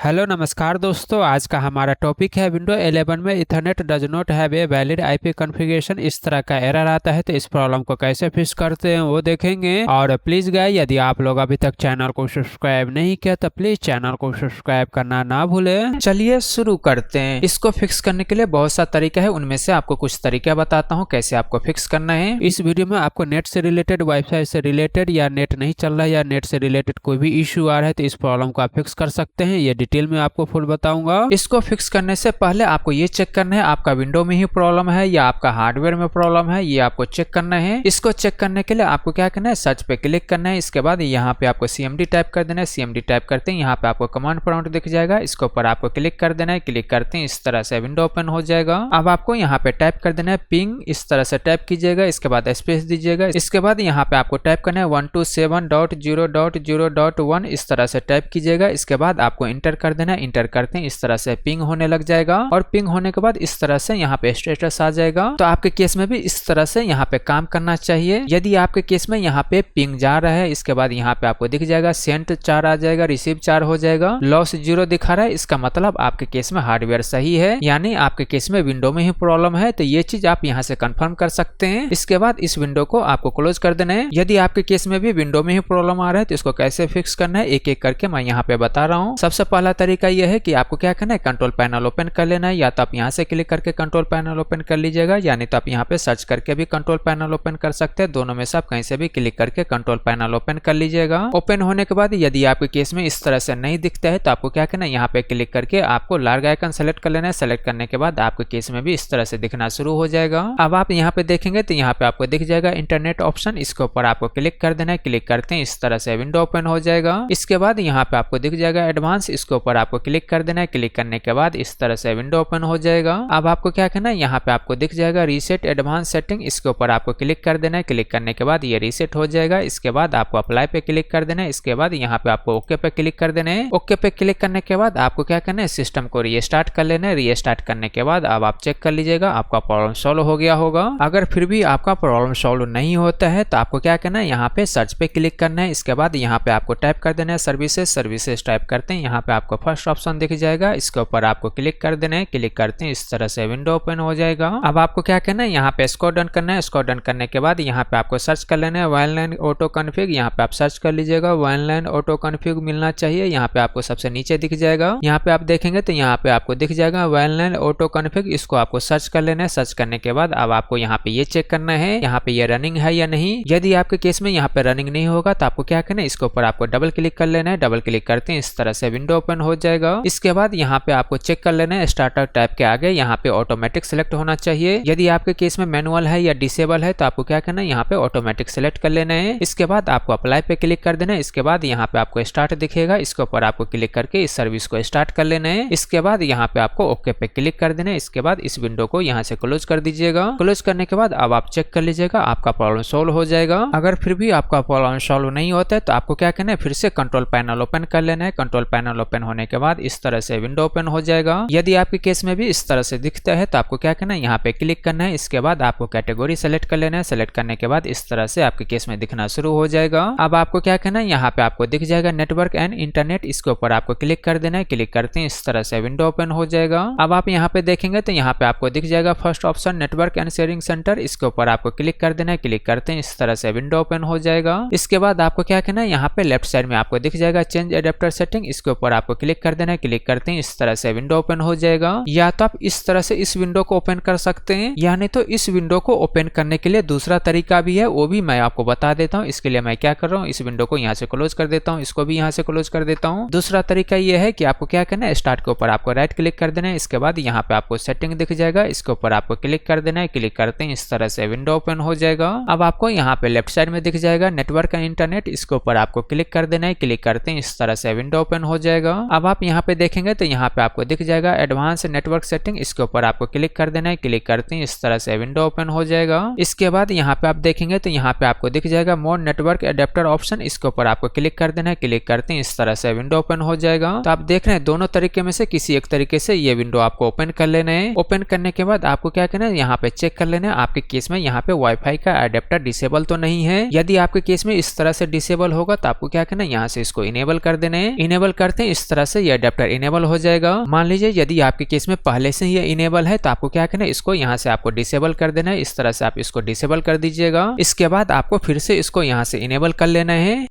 Hello नमस्कार दोस्तों, आज का हमारा टॉपिक है विंडो 11 में Ethernet does not have a valid IP configuration. इस तरह का एरर आता है तो इस प्रॉब्लम को कैसे फिक्स करते हैं वो देखेंगे। और प्लीज गाइस, यदि आप लोग अभी तक चैनल को सब्सक्राइब नहीं किया तो प्लीज चैनल को सब्सक्राइब करना ना भूलें। चलिए शुरू करते हैं। इसको फिक्स करने के लिए बहुत सा तरीका है, उनमें से आपको कुछ तरीका बताता हूँ कैसे आपको फिक्स करना है। इस वीडियो में आपको नेट से रिलेटेड, वाईफाई से रिलेटेड या नेट नहीं चल रहा है या नेट से रिलेटेड कोई भी इश्यू आ रहा है तो इस प्रॉब्लम को आप फिक्स कर सकते हैं। ये डिटेल में आपको फुल बताऊंगा। इसको फिक्स करने से पहले आपको ये चेक करना है आपका विंडो में ही प्रॉब्लम है या आपका हार्डवेयर में प्रॉब्लम है, ये आपको चेक करना है। इसको चेक करने के लिए आपको क्या करना है, सर्च पे क्लिक करना है। इसके बाद यहाँ पे आपको cmd टाइप कर देना है। cmd टाइप करते हैं यहाँ पे आपको कमांड प्रॉम्प्ट दिख जाएगा, इसके ऊपर आपको क्लिक कर देना है। क्लिक करते हैं इस तरह से विंडो ओपन हो जाएगा। अब आपको यहाँ पे टाइप कर देना है पिंग, इस तरह से टाइप कीजिएगा। इसके बाद स्पेस दीजिएगा। इसके बाद यहाँ पे आपको टाइप करना है 127.0.0.1, इस तरह से टाइप कीजिएगा। इसके बाद आपको इंटर कर देना है। इंटर करते हैं इस तरह से पिंग होने लग जाएगा और पिंग होने के बाद इस तरह से यहाँ पे स्टेटस आ जाएगा। तो आपके केस में भी इस तरह से यहाँ पे काम करना चाहिए। यदि आपके केस में यहाँ पे पिंग जा रहा है, इसके बाद यहाँ पे आपको दिख जाएगा सेंट 4 आ जाएगा, रिसीव 4 हो जाएगा, लॉस 0 दिखा रहा है, इसका मतलब आपके केस में हार्डवेयर सही है, यानी आपके केस में विंडो में ही प्रॉब्लम है। तो ये चीज आप यहाँ से कंफर्म कर सकते हैं। इसके बाद इस विंडो को आपको क्लोज कर देना है। यदि आपके केस में भी विंडो में ही प्रॉब्लम आ रहा है तो इसको कैसे फिक्स करना है एक एक करके मैं यहाँ पे बता रहा हूँ। सबसे पहला तरीका यह है कि आपको क्या करना है, कंट्रोल पैनल ओपन कर लेना है। या तो आप यहाँ से क्लिक करके कंट्रोल पैनल ओपन कर लीजिएगा, यानी तो आप यहाँ पे सर्च करके भी कंट्रोल पैनल ओपन कर सकते हैं। दोनों में से आप कहीं से भी क्लिक करके कंट्रोल पैनल ओपन कर लीजिएगा। ओपन होने के बाद यदि आपके केस में इस तरह से नहीं दिखता है तो आपको क्या करना है, यहाँ पे क्लिक करके आपको लार्ज आइकन सेलेक्ट कर लेना है। सेलेक्ट करने के बाद आपके केस में भी इस तरह से दिखना शुरू हो जाएगा। अब आप यहाँ पे देखेंगे तो यहाँ पे आपको दिख जाएगा इंटरनेट ऑप्शन, इसके ऊपर आपको क्लिक कर देना है। क्लिक करते हैं इस तरह से विंडो ओपन हो जाएगा। इसके बाद यहाँ पे आपको दिख जाएगा एडवांस, इसके ऊपर आपको क्लिक कर देना है। क्लिक करने के बाद इस तरह से विंडो ओपन हो जाएगा। अब आपको क्या करना है, यहाँ पे आपको दिख जाएगा रीसेट एडवांस सेटिंग, इसके ऊपर आपको क्लिक कर देना है। क्लिक करने के बाद ये रीसेट हो जाएगा। इसके बाद आपको अप्लाई पे क्लिक कर देना है। इसके बाद यहाँ पे आपको ओके पे क्लिक कर देना है। ओके पे क्लिक करने के बाद आपको क्या करना है, सिस्टम को रीस्टार्ट कर लेना है। रीस्टार्ट करने के बाद अब आप चेक कर लीजिएगा आपका प्रॉब्लम सॉल्व हो गया होगा। अगर फिर भी आपका प्रॉब्लम सॉल्व नहीं होता है तो आपको क्या करना है, यहाँ पे सर्च पे क्लिक करना है। इसके बाद यहाँ पे आपको टाइप कर देना है सर्विसेज टाइप करते हैं। यहाँ पे आपको फर्स्ट ऑप्शन दिख जाएगा, इसके ऊपर आपको क्लिक कर देना है। क्लिक करते हैं इस तरह से विंडो ओपन हो जाएगा। अब आपको क्या करना है, यहाँ पे स्क्रॉल डाउन करना है। स्क्रॉल डाउन करने के बाद यहाँ पे आपको सर्च कर लेना है वाइल्डलाइन ऑटो कॉन्फ़िग, यहाँ पे आप सर्च कर लीजिएगा वाइल्डलाइन ऑटो कॉन्फ़िग मिलना चाहिए। यहाँ पे आपको सबसे नीचे दिख जाएगा। यहाँ पे आप देखेंगे तो यहाँ पे आपको दिख जाएगा वाइल्डलाइन ऑटो कॉन्फ़िग, इसको आपको सर्च कर लेना है। सर्च करने के बाद अब आपको यहाँ पे ये चेक करना है यहाँ पे ये रनिंग है या नहीं। यदि आपके केस में यहाँ पे रनिंग नहीं होगा तो आपको क्या करना है, इसके ऊपर आपको डबल क्लिक कर लेना है। डबल क्लिक करते हैं इस तरह से विंडो ओपन हो जाएगा। इसके बाद यहाँ पे आपको चेक कर लेना है स्टार्टर टैब के आगे यहाँ पे ऑटोमेटिक सेलेक्ट होना चाहिए। यदि आपके केस में मैनुअल है या डिसेबल है तो आपको क्या करना है, यहाँ पे ऑटोमेटिक सेलेक्ट कर लेना है। इसके बाद आपको अप्लाई पे क्लिक कर देना है। इसके बाद यहाँ पे आपको स्टार्ट दिखेगा, इसके ऊपर आपको क्लिक करके इस सर्विस को स्टार्ट कर लेना है। इसके बाद यहाँ पे आपको ओके पे क्लिक कर देना है। इसके बाद इस विंडो को यहाँ से क्लोज कर दीजिएगा। क्लोज करने के बाद अब आप चेक कर लीजिएगा आपका प्रॉब्लम सॉल्व हो जाएगा। अगर फिर भी आपका प्रॉब्लम सॉल्व नहीं होता है तो आपको क्या करना है, फिर से कंट्रोल पैनल ओपन कर लेना है। कंट्रोल पैनल ओपन होने के बाद इस तरह से विंडो ओपन हो जाएगा। यदि आपके केस में भी इस तरह से दिखता है तो आपको क्या करना है, यहाँ पे क्लिक करना है। इसके बाद आपको कैटेगरी सेलेक्ट कर लेना है। सेलेक्ट करने के बाद इस तरह से आपके केस में दिखना शुरू हो जाएगा। अब आपको क्या करना है, यहाँ पे आपको दिख जाएगा नेटवर्क एंड इंटरनेट, इसके ऊपर आपको क्लिक कर देना है। क्लिक करते हैं इस तरह से विंडो ओपन हो जाएगा। अब आप यहाँ पे देखेंगे तो यहाँ पे आपको दिख जाएगा first option network and sharing centre, इसके ऊपर आपको क्लिक कर देना है। क्लिक करते हैं इस तरह से विंडो ओपन हो जाएगा। इसके बाद आपको क्या करना है, यहाँ पे लेफ्ट साइड में आपको दिख जाएगा चेंज एडेप्टर सेटिंग, इसके ऊपर आपको क्लिक कर देना है। क्लिक करते हैं इस तरह से विंडो ओपन हो जाएगा। या तो आप इस तरह से इस विंडो को ओपन कर सकते हैं, या नहीं तो इस विंडो को ओपन करने के लिए दूसरा तरीका भी है, वो भी मैं आपको बता देता हूँ। इसके लिए मैं क्या कर रहा हूँ, इस विंडो को यहाँ से क्लोज कर देता हूँ, इसको भी यहाँ से क्लोज कर देता हूँ। दूसरा तरीका ये है कि आपको क्या करना है, स्टार्ट के ऊपर आपको राइट क्लिक कर देना है। इसके बाद यहाँ पे आपको सेटिंग दिख जाएगा, इसके ऊपर आपको क्लिक कर देना है। क्लिक करते हैं इस तरह से विंडो ओपन हो जाएगा। अब आपको यहाँ पे लेफ्ट साइड में दिख जाएगा नेटवर्क एंड इंटरनेट, इसके ऊपर आपको क्लिक कर देना है। क्लिक करते हैं इस तरह से विंडो ओपन हो जाएगा। अब आप यहाँ पे देखेंगे तो यहाँ पे आपको दिख जाएगा एडवांस नेटवर्क सेटिंग, इसके ऊपर आपको क्लिक कर देना है। क्लिक करते हैं इस तरह से विंडो ओपन हो जाएगा। इसके बाद यहाँ पे आप देखेंगे तो यहाँ पे आपको दिख जाएगा मोर नेटवर्क एडेप्टर ऑप्शन, इसके ऊपर आपको क्लिक कर देना है। क्लिक करते हैं इस तरह से विंडो ओपन हो जाएगा। तो आप देख रहे हैं दोनों तरीके में से किसी एक तरीके से ये विंडो आपको ओपन कर लेना है। ओपन करने के बाद आपको क्या करना है, यहाँ पे चेक कर लेना है आपके केस में यहाँ पे वाईफाई का एडेप्टर डिसेबल तो नहीं है। यदि आपके केस में इस तरह से डिसेबल होगा तो आपको क्या करना है, यहाँ से इसको इनेबल कर देना है। इनेबल करते हैं इस तरह से ये अडेप्टर इनेबल हो जाएगा। मान लीजिए यदि आपके केस में पहले से ही ये इनेबल है तो आपको क्या करना है, इसको यहाँ से आपको डिसेबल कर देना है। इस तरह से आप इसको डिसेबल कर दीजिएगा। इसके बाद आपको फिर से इसको यहाँ से इनेबल कर लेना है।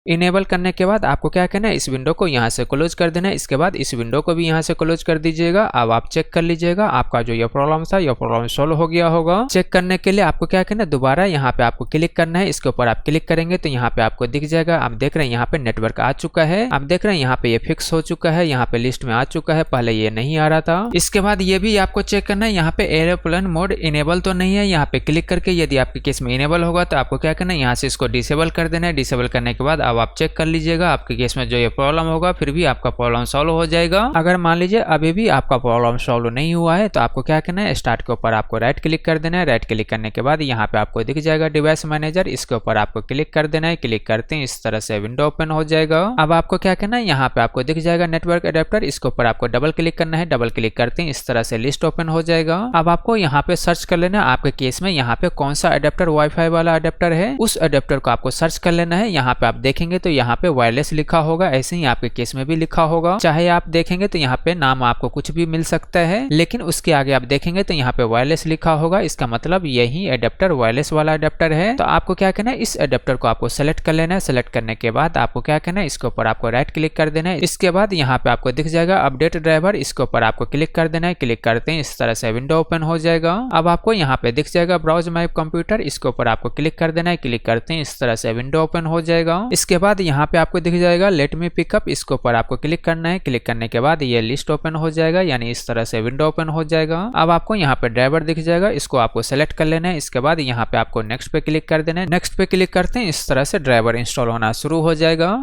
इनेबल करने के बाद आपको क्या करना है, इस विंडो को यहाँ से क्लोज कर देना है। इसके बाद इस विंडो को भी यहाँ से क्लोज कर दीजिएगा। अब आप चेक कर लीजिएगा आपका जो ये प्रॉब्लम था ये प्रॉब्लम सॉल्व हो गया होगा। चेक करने के लिए आपको क्या करना है, दोबारा यहाँ पे आपको क्लिक करना है। इसके ऊपर आप क्लिक करेंगे तो यहाँ पे आपको दिख जाएगा। आप देख रहे हैं यहाँ पे नेटवर्क आ चुका है। आप देख रहे हैं यहाँ पे ये फिक्स हो चुका है, यहाँ पे लिस्ट में आ चुका है, पहले ये नहीं आ रहा था। इसके बाद ये भी आपको चेक करना है, यहाँ पे एरोप्लेन मोड इनेबल तो नहीं है। यहाँ पे क्लिक करके यदि आपके केस में इनेबल होगा तो आपको क्या करना है, यहाँ से इसको डिसेबल कर देना है। डिसेबल करने के बाद अब आप चेक कर लीजिएगा आपके केस में जो ये प्रॉब्लम होगा, फिर भी आपका प्रॉब्लम सॉल्व हो जाएगा। अगर मान लीजिए अभी भी आपका प्रॉब्लम सॉल्व नहीं हुआ है तो आपको क्या करना है, स्टार्ट के ऊपर आपको राइट क्लिक कर देना है। राइट क्लिक करने के बाद यहाँ पे आपको दिख जाएगा डिवाइस मैनेजर, इसके ऊपर आपको क्लिक कर देना है। क्लिक करते हैं इस तरह से विंडो ओपन हो जाएगा। अब आपको क्या करना है, यहाँ पे आपको दिख जाएगा नेटवर्क अडेप्टर, इसके ऊपर आपको डबल क्लिक करना है। डबल क्लिक करते हैं इस तरह से लिस्ट ओपन हो जाएगा। अब आपको यहाँ पे सर्च कर लेना है आपके केस में यहाँ पे कौन सा अडेप्टर वाईफाई वाला अडेप्टर है, उस अडेप्टर को आपको सर्च कर लेना है। यहाँ पे आप देखेंगे तो यहाँ पे वायरलेस लिखा होगा, ऐसे ही आपके केस में भी लिखा होगा। चाहे आप देखेंगे तो यहाँ पे नाम आपको कुछ भी मिल सकता है, लेकिन उसके आगे आप देखेंगे तो यहाँ पे वायरलेस लिखा होगा। इसका मतलब यही अडेप्टर वायरलेस वाला अडेप्टर है। तो आपको क्या करना है, इस अडेप्टर को आपको सेलेक्ट कर लेना है। सेलेक्ट करने के बाद आपको क्या करना है, इसके ऊपर आपको राइट क्लिक कर देना है। इसके बाद यहाँ पे आपको दिख जाएगा अपडेट ड्राइवर, इसके ऊपर आपको क्लिक कर देना है। क्लिक करते हैं इस तरह से विंडो ओपन हो जाएगा। अब आपको यहाँ पे दिख जाएगा ब्राउज माय कंप्यूटर, इसके ऊपर आपको क्लिक कर देना है। क्लिक करते हैं इस तरह से विंडो ओपन हो जाएगा। इसके बाद यहाँ पे आपको दिख जाएगा लेट मी पिकअप, इसके ऊपर आपको क्लिक करना है। क्लिक करने के बाद ये लिस्ट ओपन हो जाएगा, यानी इस तरह से विंडो ओपन हो जाएगा। अब आपको यहाँ पे ड्राइवर दिख जाएगा, इसको आपको सेलेक्ट कर लेना है। इसके बाद यहाँ पे आपको नेक्स्ट पे क्लिक कर देना है। नेक्स्ट पे क्लिक करते हैं इस तरह से ड्राइवर इंस्टॉल होना शुरू हो जाएगा।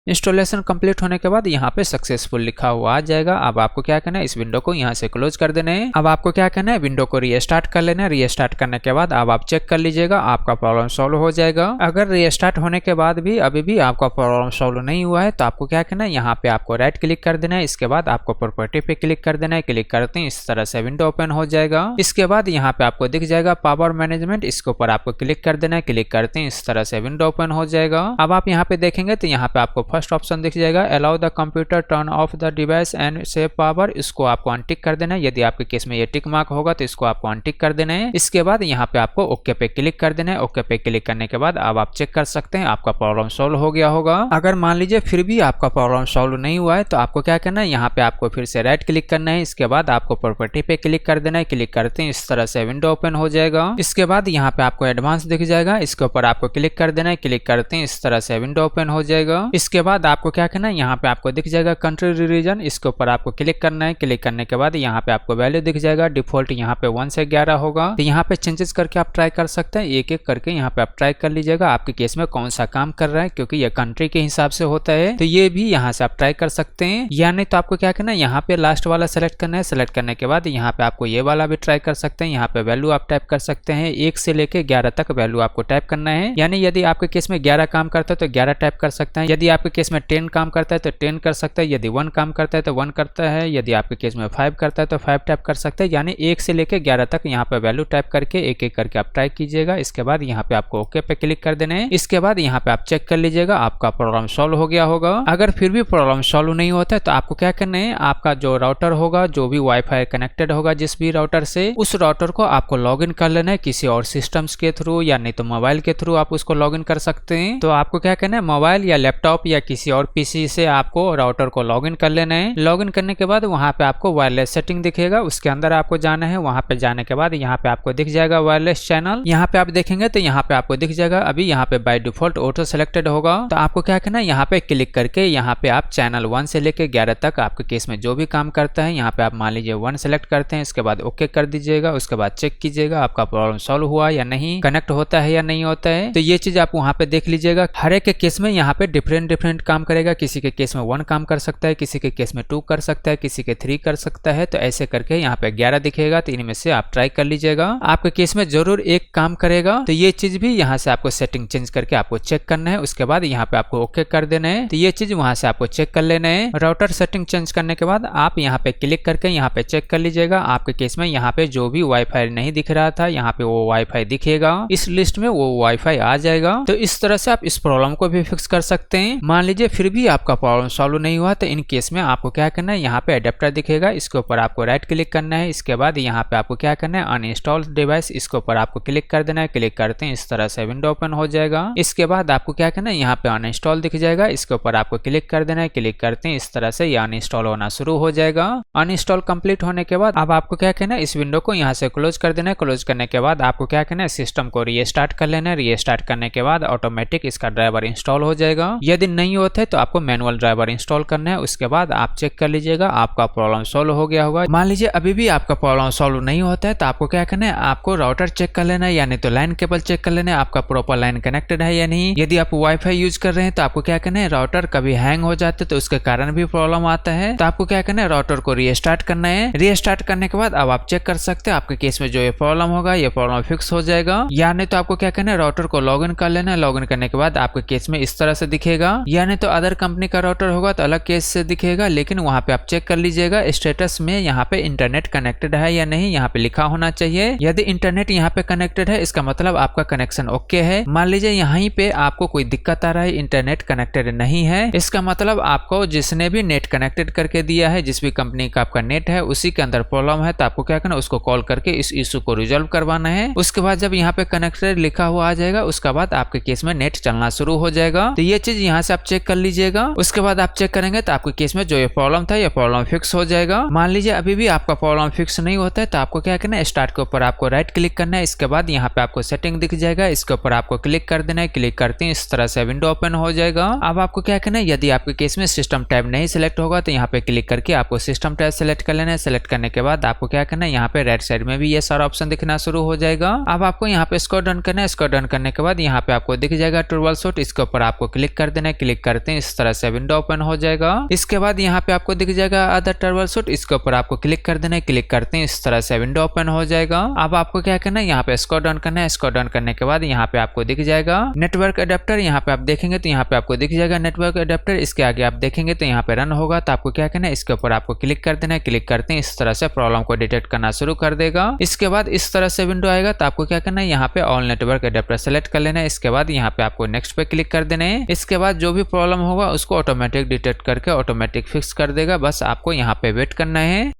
इंस्टॉलेशन कंप्लीट होने के बाद यहाँ पे सक्सेसफुल लिखा हुआ आ जाएगा। अब आपको क्या करना है, इस विंडो को यहाँ से क्लोज कर देना है। अब आपको क्या करना है, विंडो को रीस्टार्ट कर लेना है। रीस्टार्ट करने के बाद अब आप चेक कर लीजिएगा आपका प्रॉब्लम सॉल्व हो जाएगा। अगर रीस्टार्ट होने के बाद भी अभी भी आपका प्रॉब्लम सॉल्व नहीं हुआ है तो आपको क्या करना है, यहाँ पे आपको राइट क्लिक कर देना है। इसके बाद आपको प्रॉपर्टी पे क्लिक कर देना है। क्लिक करते हैं इस तरह से विंडो ओपन हो जाएगा। इसके बाद यहाँ पे आपको दिख जाएगा पावर मैनेजमेंट, इसके ऊपर आपको क्लिक कर देना है। क्लिक करते हैं इस तरह से विंडो ओपन हो जाएगा। अब आप यहाँ पे देखेंगे तो यहाँ पे आपको फर्स्ट ऑप्शन दिख जाएगा allow the computer turn off the device and save power, इसको आपको अनटिक कर देना है। यदि आपके केस में ये टिक मार्क होगा तो इसको आपको अनटिक कर देना है। इसके बाद यहाँ पे आपको ओके पे क्लिक कर देना है। ओके पे क्लिक करने के बाद अब आप चेक कर सकते हैं आपका प्रॉब्लम सॉल्व हो गया होगा। अगर मान लीजिए फिर भी आपका प्रॉब्लम सॉल्व नहीं हुआ है तो आपको क्या करना है, यहाँ पे आपको फिर से राइट क्लिक करना है। इसके बाद आपको प्रॉपर्टी पे क्लिक कर देना है। क्लिक करते हैं इस तरह से विंडो ओपन हो जाएगा। इसके बाद यहाँ पे आपको एडवांस दिख जाएगा, इसके ऊपर आपको क्लिक कर देना है। क्लिक करते हैं इस तरह से विंडो ओपन हो जाएगा। इसके बाद आपको क्या करना है, यहाँ पे आपको दिख जाएगा कंट्री रीजन, इसके ऊपर आपको क्लिक करना है। क्लिक करने के बाद यहाँ पे आपको वैल्यू दिख जाएगा, डिफॉल्ट यहाँ पे 1 से 11 होगा। तो यहाँ पे चेंजेस करके आप ट्राई कर सकते हैं, एक एक करके यहाँ पे आप ट्राई कर लीजिएगा आपके केस में कौन सा काम कर रहा है, क्योंकि ये कंट्री के हिसाब से होता है। तो ये भी यहाँ से आप ट्राई कर सकते हैं, या नहीं तो आपको क्या करना है, यहाँ पे लास्ट वाला सेलेक्ट करना है। सेलेक्ट करने के बाद यहाँ पे आपको ये वाला भी ट्राई कर सकते हैं। यहाँ पे वैल्यू आप टाइप कर सकते हैं, 1 से लेके 11 तक वैल्यू आपको टाइप करना है। यानी यदि आपके केस में 11 काम करता है तो 11 टाइप कर सकते हैं। यदि आपके केस में 10 काम करता है तो 10 कर सकते हैं। यदि 1 काम करता है तो 1 करता है। यदि आपके केस में 5 करता है तो 5 टाइप कर सकते हैं। यानी 1 से लेके 11 तक यहाँ पे वैल्यू टाइप करके एक एक करके आप ट्राई कीजिएगा। इसके बाद यहाँ पे आपको ओके पे क्लिक कर देना है। इसके बाद यहाँ पे आप चेक कर लीजिएगा आपका प्रॉब्लम सॉल्व हो गया होगा। अगर फिर भी प्रॉब्लम सॉल्व नहीं होता है तो आपको क्या करना है, आपका जो राउटर होगा, जो भी वाईफाई कनेक्टेड होगा जिस भी राउटर से, उस राउटर को आपको लॉगिन कर लेना है किसी और सिस्टम्स के थ्रू, या नहीं तो मोबाइल के थ्रू आप उसको लॉगिन कर सकते हैं। तो आपको क्या करना है, मोबाइल या लैपटॉप या किसी और पीसी से आपको राउटर को लॉगिन कर लेना है। लॉगिन करने के बाद वहां पे आपको वायरलेस सेटिंग दिखेगा, उसके अंदर आपको जाना है। वहां पे जाने के बाद यहाँ पे आपको दिख जाएगा वायरलेस चैनल। यहाँ पे आप देखेंगे तो यहाँ पे आपको दिख जाएगा, अभी यहाँ पे बाय डिफॉल्ट ऑटो सेलेक्टेड होगा। तो आपको क्या करना है, यहाँ पे क्लिक करके यहाँ पे आप चैनल 1 से लेके 11 तक आपके केस में जो भी काम करता है, यहाँ पे आप मान लीजिए 1 सेलेक्ट करते हैं। इसके बाद ओके कर दीजिएगा। उसके बाद चेक कीजिएगा आपका प्रॉब्लम सॉल्व हुआ या नहीं, कनेक्ट होता है या नहीं होता है। तो ये चीज आप वहाँ पे देख लीजिएगा। हर एक के केस में यहाँ पे डिफरेंट डिफरेंट काम करेगा। किसी के केस में 1 काम कर सकता है, किसी के केस में 2 कर सकता है, किसी के 3 कर सकता है। तो ऐसे करके यहाँ पे 11 दिखेगा। तो इनमें से आप ट्राई कर लीजिएगा, आपके केस में जरूर एक काम करेगा। तो ये चीज भी यहाँ से आपको सेटिंग चेंज करके आपको चेक करना है। उसके बाद यहाँ पे आपको ओके कर देना है। तो ये चीज वहां से आपको चेक कर लेना है। राउटर सेटिंग चेंज करने के बाद आप यहाँ पे क्लिक करके यहाँ पे चेक कर लीजिएगा। आपके केस में यहाँ पे जो भी वाईफाई नहीं दिख रहा था, यहाँ पे वो वाईफाई दिखेगा, इस लिस्ट में वो वाईफाई आ जाएगा। तो इस तरह से आप इस प्रॉब्लम को भी फिक्स कर सकते हैं। मान लीजिए फिर भी आपका प्रॉब्लम सॉल्व नहीं हुआ, तो इन केस में आपको क्या करना है, यहाँ पे अडेप्टर दिखेगा, इसके ऊपर आपको राइट क्लिक करना है। इसके बाद यहाँ पे आपको क्या करना है, अनइंस्टॉल डिवाइस, इसके ऊपर आपको क्लिक कर देना है। क्लिक करते हैं इस तरह से विंडो ओपन हो जाएगा। इसके बाद आपको क्या करना है, यहाँ पे अनइंस्टॉल दिख जाएगा, इसके ऊपर आपको क्लिक कर देना है। क्लिक करते हैं इस तरह से ये अनइंस्टॉल होना शुरू हो जाएगा। अनइंस्टॉल कंप्लीट होने के बाद अब आपको क्या करना है, इस विंडो को यहाँ से क्लोज कर देना है। क्लोज करने के बाद आपको क्या करना है, सिस्टम को रीस्टार्ट कर लेना है। रीस्टार्ट करने के बाद ऑटोमेटिक इसका ड्राइवर इंस्टॉल हो जाएगा। यदि नहीं होता है तो आपको मैनुअल ड्राइवर इंस्टॉल करना है। उसके बाद आप चेक कर लीजिएगा आपका प्रॉब्लम सॉल्व हो गया होगा। मान लीजिए अभी भी आपका प्रॉब्लम सॉल्व नहीं होता है, तो आपको क्या करना है, आपको राउटर चेक कर लेना है, यानी तो लाइन केबल चेक कर लेना है, आपका प्रॉपर लाइन कनेक्टेड है या नहीं। यदि आप वाईफाई यूज कर रहे हैं तो आपको क्या करना है, राउटर कभी हैंग हो जाते तो उसके कारण भी प्रॉब्लम आता है। तो आपको क्या करना है, राउटर को रीस्टार्ट करना है। रीस्टार्ट करने के बाद अब आप चेक कर सकते हैं आपके केस में जो ये प्रॉब्लम होगा, ये प्रॉब्लम फिक्स हो जाएगा। या नहीं तो आपको क्या करना है, राउटर को लॉगिन कर लेना है। लॉगिन करने के बाद आपके केस में इस तरह से दिखेगा। या नहीं तो अदर कंपनी का राउटर होगा तो अलग केस से दिखेगा, लेकिन वहां पे आप चेक कर लीजिएगा स्टेटस में यहाँ पे इंटरनेट कनेक्टेड है या नहीं, यहाँ पे लिखा होना चाहिए। यदि इंटरनेट यहाँ पे कनेक्टेड है, इसका मतलब आपका कनेक्शन ओके है। मान लीजिए यहीं पे आपको कोई दिक्कत आ रहा है, इंटरनेट कनेक्टेड नहीं है, इसका मतलब आपको जिसने भी नेट कनेक्टेड करके दिया है, जिस भी कंपनी का आपका नेट है उसी के अंदर प्रॉब्लम है। तो आपको क्या करना है, उसको कॉल करके इस इशू को रिजॉल्व करवाना है। उसके बाद जब यहाँ पे कनेक्टेड लिखा हुआ आ जाएगा, उसके बाद आपके केस में नेट चलना शुरू हो जाएगा। तो ये चीज यहाँ से आप चेक कर लीजिएगा। उसके बाद आप चेक करेंगे तो आपके केस में जो ये प्रॉब्लम था, ये प्रॉब्लम फिक्स हो जाएगा। मान लीजिए अभी भी आपका प्रॉब्लम फिक्स नहीं होता है, तो आपको क्या करना है, स्टार्ट के ऊपर आपको राइट क्लिक करना है। इसके बाद यहाँ पे आपको सेटिंग दिख जाएगा, इसके ऊपर आपको क्लिक कर देना है। क्लिक करते हैं इस तरह से विंडो ओपन हो जाएगा। अब आपको क्या करना है, यदि आपके केस में सिस्टम टैब नहीं सिलेक्ट होगा तो यहाँ पे क्लिक करके आपको सिस्टम टैब सिलेक्ट कर लेना है। सिलेक्ट करने के बाद आपको क्या करना है, यहाँ पे राइट साइड में भी ये सारा ऑप्शन दिखना शुरू हो जाएगा। अब आपको यहाँ पे स्क्रॉल डाउन करना है। स्क्रॉल डाउन करने के बाद यहाँ पे आपको दिख जाएगा ट्रबल शूट, इसके ऊपर आपको क्लिक कर देना है। क्लिक करते हैं इस तरह से विंडो ओपन हो जाएगा। इसके बाद यहाँ पे आपको दिख जाएगा अदर ट्रबल शूट, इसके ऊपर आपको क्लिक कर देना है। क्लिक करते हैं इस तरह से विंडो ओपन हो जाएगा। अब आपको क्या करना है, यहाँ पे स्क्रॉल डाउन करना है। स्क्रॉल डाउन करने के बाद यहाँ पे आपको दिख जाएगा नेटवर्क अडेप्टर। यहाँ पे आप देखेंगे तो यहाँ पे आपको दिख जाएगा नेटवर्क अडेप्टर। इसके आगे आप देखेंगे तो यहाँ पे रन होगा। तो आपको क्या करना है, इसके ऊपर आपको क्लिक कर देना है। क्लिक करते हैं इस तरह से प्रॉब्लम को डिटेक्ट करना शुरू कर देगा। इसके बाद इस तरह से विंडो आएगा। तो आपको क्या करना है, यहाँ पे ऑल नेटवर्क अडेप्टर सेलेक्ट कर लेना है। इसके बाद यहाँ पे आपको नेक्स्ट पे क्लिक कर देना है। इसके बाद जो भी प्रॉब्लम होगा उसको ऑटोमेटिक डिटेक्ट करके ऑटोमेटिक फिक्स कर देगा। बस आपको यहाँ पे वेट करना है।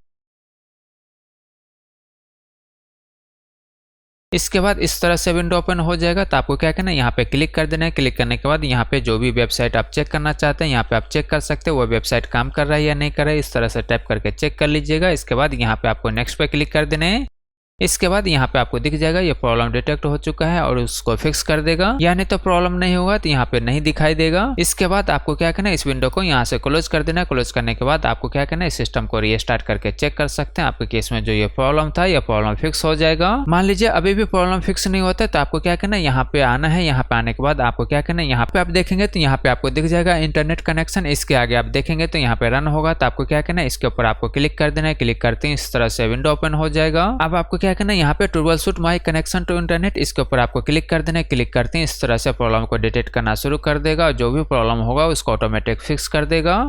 इसके बाद इस तरह से विंडो ओपन हो जाएगा। तो आपको क्या करना है, यहाँ पे क्लिक कर देना है। क्लिक करने के बाद यहाँ पे जो भी वेबसाइट आप चेक करना चाहते हैं, यहाँ पे आप चेक कर सकते हैं वो वेबसाइट काम कर रहा है या नहीं कर रहा है। इस तरह से टाइप करके चेक कर लीजिएगा। इसके बाद यहाँ पे आपको नेक्स्ट पे क्लिक कर देना है। इसके बाद यहाँ पे आपको दिख जाएगा ये प्रॉब्लम डिटेक्ट हो चुका है और उसको फिक्स कर देगा। या नहीं तो प्रॉब्लम नहीं होगा तो यहाँ पे नहीं दिखाई देगा। इसके बाद आपको क्या करना है, इस विंडो को यहाँ से क्लोज कर देना है। क्लोज करने के बाद आपको क्या करना है, सिस्टम को रीस्टार्ट करके चेक कर सकते हैं आपके केस में जो ये प्रॉब्लम था, ये प्रॉब्लम फिक्स हो जाएगा। मान लीजिए अभी भी प्रॉब्लम फिक्स नहीं होता तो आपको क्या करना है, यहाँ पे आना है। यहाँ पे आने के बाद आपको क्या करना है, यहाँ पे आप देखेंगे तो यहाँ पे आपको दिख जाएगा इंटरनेट कनेक्शन। इसके आगे आप देखेंगे तो यहाँ पे रन होगा। तो आपको क्या करना है, इसके ऊपर आपको क्लिक कर देना है। क्लिक करते हैं इस तरह से विंडो ओपन हो जाएगा। अब आपको क्या करना है, यहाँ पे troubleshoot my connection to internet, इसके ऊपर आपको क्लिक कर देना है। क्लिक करते हैं इस तरह से प्रॉब्लम को डिटेक्ट करना शुरू कर देगा। जो भी प्रॉब्लम होगा उसको ऑटोमेटिक फिक्स कर देगा।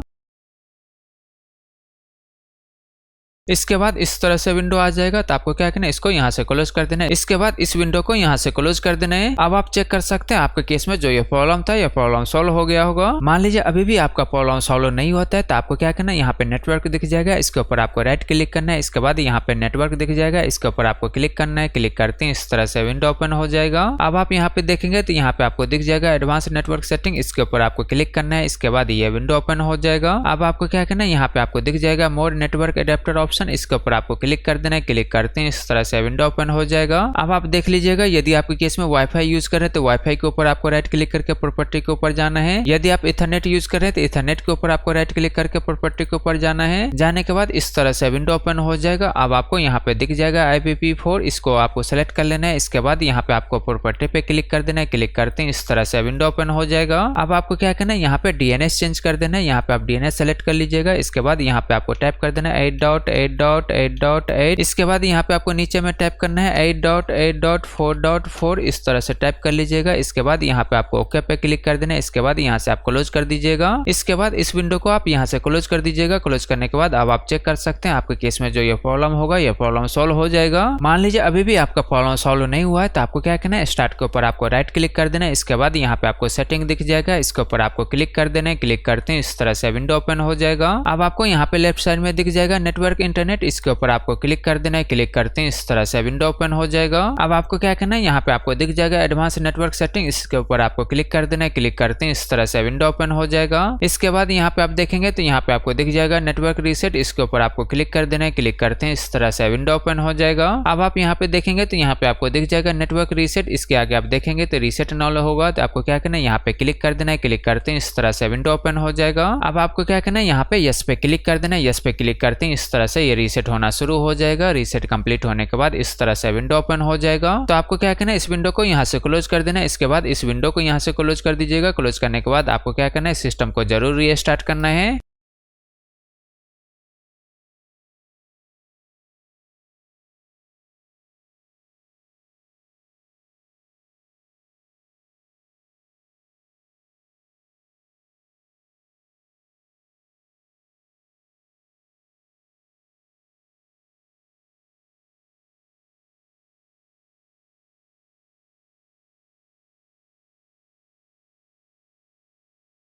इसके बाद इस तरह से विंडो आ जाएगा। तो आपको क्या करना है, इसको यहाँ से क्लोज कर देना है। इसके बाद इस विंडो को यहाँ से क्लोज कर देना है। अब आप चेक कर सकते हैं आपके केस में जो ये प्रॉब्लम था, ये प्रॉब्लम सॉल्व हो गया होगा। मान लीजिए अभी भी आपका प्रॉब्लम सॉल्व नहीं होता है तो आपको क्या करना है, यहाँ पे नेटवर्क दिख जाएगा, इसके ऊपर आपको राइट क्लिक करना है। इसके बाद यहाँ पे नेटवर्क दिख जाएगा, इसके ऊपर आपको क्लिक करना है। क्लिक करते हैं इस तरह से विंडो ओपन हो जाएगा। अब आप यहाँ पे देखेंगे तो यहाँ पे आपको दिख जाएगा एडवांस नेटवर्क सेटिंग, इसके ऊपर आपको क्लिक करना है। इसके बाद ये विंडो ओपन हो जाएगा। अब आपको क्या करना है, यहाँ पे आपको दिख जाएगा मोर नेटवर्क अडेप्टर ऑप्शन, ऑप्शन, इसके ऊपर आपको क्लिक कर देना है। क्लिक करते हैं इस तरह से विंडो ओपन हो जाएगा। अब आप देख लीजिएगा, यदि आपके केस में वाईफाई यूज कर रहे हैं तो वाईफाई के ऊपर आपको राइट क्लिक करके प्रॉपर्टी के ऊपर जाना है। यदि आप इथरनेट यूज कर रहे हैं तो इथरनेट के ऊपर आपको राइट क्लिक करके प्रॉपर्टी के ऊपर जाना है। जाने के बाद इस तरह से विंडो ओपन हो जाएगा। अब आपको यहाँ पे दिख जाएगा IPv4, इसको आपको सेलेक्ट कर लेना है। इसके बाद यहाँ पे आपको प्रॉपर्टी पे क्लिक कर देना है। क्लिक करते हैं इस तरह से विंडो ओपन हो जाएगा। अब आपको क्या करना है, यहाँ पे DNS चेंज कर देना है। यहाँ पे आप DNS सेलेक्ट कर लीजिएगा। इसके बाद यहाँ पे आपको टाइप कर देना है 8.8.8.8। इसके बाद यहाँ पे आपको नीचे में टाइप करना है 8.8.4.4। इस तरह से टाइप कर लीजिएगा। इसके बाद यहाँ पे आपको ओके पे क्लिक कर देना है। इसके बाद यहाँ से आप क्लोज कर दीजिएगा। इसके बाद इस विंडो को आप यहाँ से क्लोज कर दीजिएगा। क्लोज करने के बाद अब आप चेक कर सकते हैं आपके केस में जो ये प्रॉब्लम होगा ये प्रॉब्लम सॉल्व हो जाएगा। मान लीजिए अभी भी आपका प्रॉब्लम सॉल्व नहीं हुआ है तो आपको क्या करना है, स्टार्ट के ऊपर आपको राइट क्लिक कर देना है। इसके बाद यहाँ पे आपको सेटिंग दिख जाएगा, इसके ऊपर आपको क्लिक कर देना है। क्लिक करते हैं इस तरह से विंडो ओपन हो जाएगा। अब आपको यहाँ पे लेफ्ट साइड में दिख जाएगा नेटवर्क इंटरनेट, इसके ऊपर आपको क्लिक कर देना है। क्लिक करते हैं इस तरह से विंडो ओपन हो जाएगा। अब आपको क्या करना है, यहाँ पे आपको दिख जाएगा एडवांस नेटवर्क सेटिंग, इसके ऊपर आपको क्लिक कर देना है। क्लिक करते हैं इस तरह से विंडो ओपन हो जाएगा। इसके बाद यहाँ पे आप देखेंगे तो यहाँ पे आपको दिख जाएगा नेटवर्क रीसेट, इसके ऊपर आपको क्लिक कर देना है। क्लिक करते हैं इस तरह से विंडो ओपन हो जाएगा। अब आप यहाँ पे देखेंगे तो यहाँ पे आपको दिख जाएगा नेटवर्क रीसेट, इसके आगे आप देखेंगे तो रीसेट नॉल होगा तो आपको क्या करना है, यहाँ पे क्लिक कर देना है। क्लिक करते हैं इस तरह से विंडो ओपन हो जाएगा। अब आपको क्या करना है, यहाँ पे यस पे क्लिक कर देना है। यस पे क्लिक करते हैं इस तरह से ये रीसेट होना शुरू हो जाएगा। रीसेट कंप्लीट होने के बाद इस तरह से विंडो ओपन हो जाएगा। तो आपको क्या करना है, इस विंडो को यहाँ से क्लोज कर देना है। इसके बाद इस विंडो को यहाँ से क्लोज कर दीजिएगा। क्लोज करने के बाद आपको क्या करना है, सिस्टम को जरूर रीस्टार्ट करना है।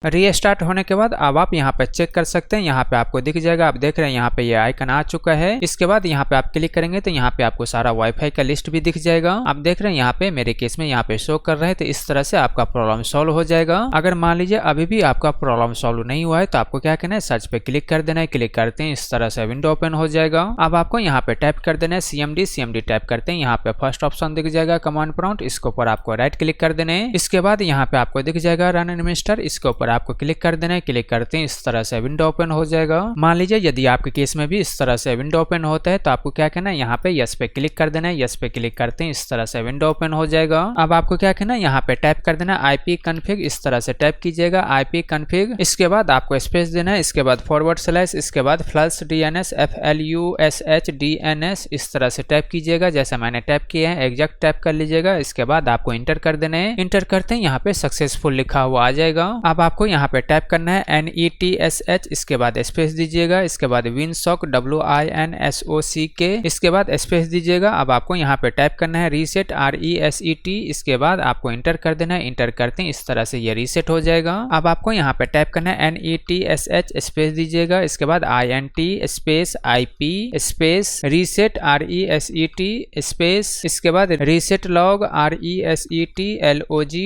रीस्टार्ट होने के बाद अब आप यहाँ पे चेक कर सकते हैं, यहाँ पे आपको दिख जाएगा, आप देख रहे हैं यहाँ पे ये आइकन आ चुका है। इसके बाद यहाँ पे आप क्लिक करेंगे तो यहाँ पे आपको सारा वाईफाई का लिस्ट भी दिख जाएगा। आप देख रहे हैं यहाँ पे मेरे केस में यहाँ पे शो कर रहे हैं। तो इस तरह से आपका प्रॉब्लम सॉल्व हो जाएगा। अगर मान लीजिए अभी भी आपका प्रॉब्लम सॉल्व नहीं हुआ है तो आपको क्या करना है, सर्च पे क्लिक कर देना है। क्लिक करते हैं इस तरह से विंडो ओपन हो जाएगा। अब आपको यहाँ पे टाइप कर देना है CMD टाइप करते हैं। यहाँ पे फर्स्ट ऑप्शन दिख जाएगा कमांड प्रॉम्प्ट, इसके ऊपर आपको राइट क्लिक कर देना है। इसके बाद यहाँ पे आपको दिख जाएगा रन एडमिनिस्टर, इसके ऊपर आपको क्लिक कर देना है। क्लिक करते हैं इस तरह से विंडो ओपन हो जाएगा। मान लीजिए यदि आपके केस में भी इस तरह से विंडो ओपन होता है तो आपको क्या करना है, यहाँ पे यस पे क्लिक कर देना है। यस पे क्लिक करते हैं इस तरह से विंडो ओपन हो जाएगा। अब आपको क्या करना है, यहाँ पे टाइप कर देना है IP config, इस तरह से टाइप कीजिएगा IP config। इसके बाद आपको स्पेस देना है। इसके बाद // इसके बाद + DNS FLUSH DNS इस तरह से टाइप कीजिएगा जैसे मैंने टाइप किया है, एग्जैक्ट टाइप कर लीजिएगा। इसके बाद आपको इंटर कर देना है। इंटर करते हैं यहाँ पे सक्सेसफुल लिखा हुआ आ जाएगा। अब आपको यहाँ पे टाइप करना है NETSH, इसके बाद स्पेस दीजिएगा। इसके बाद WinSock WINSOCK, इसके बाद स्पेस दीजिएगा। अब आपको यहाँ पे टाइप करना है रीसेट RESET, इसके बाद आपको इंटर कर देना है। इंटर करते हैं इस तरह से ये रीसेट हो जाएगा। अब आपको यहाँ पे टाइप करना है NETSH स्पेस दीजिएगा। इसके बाद INT space IP space reset RESET space, इसके बाद रीसेट लॉग RESET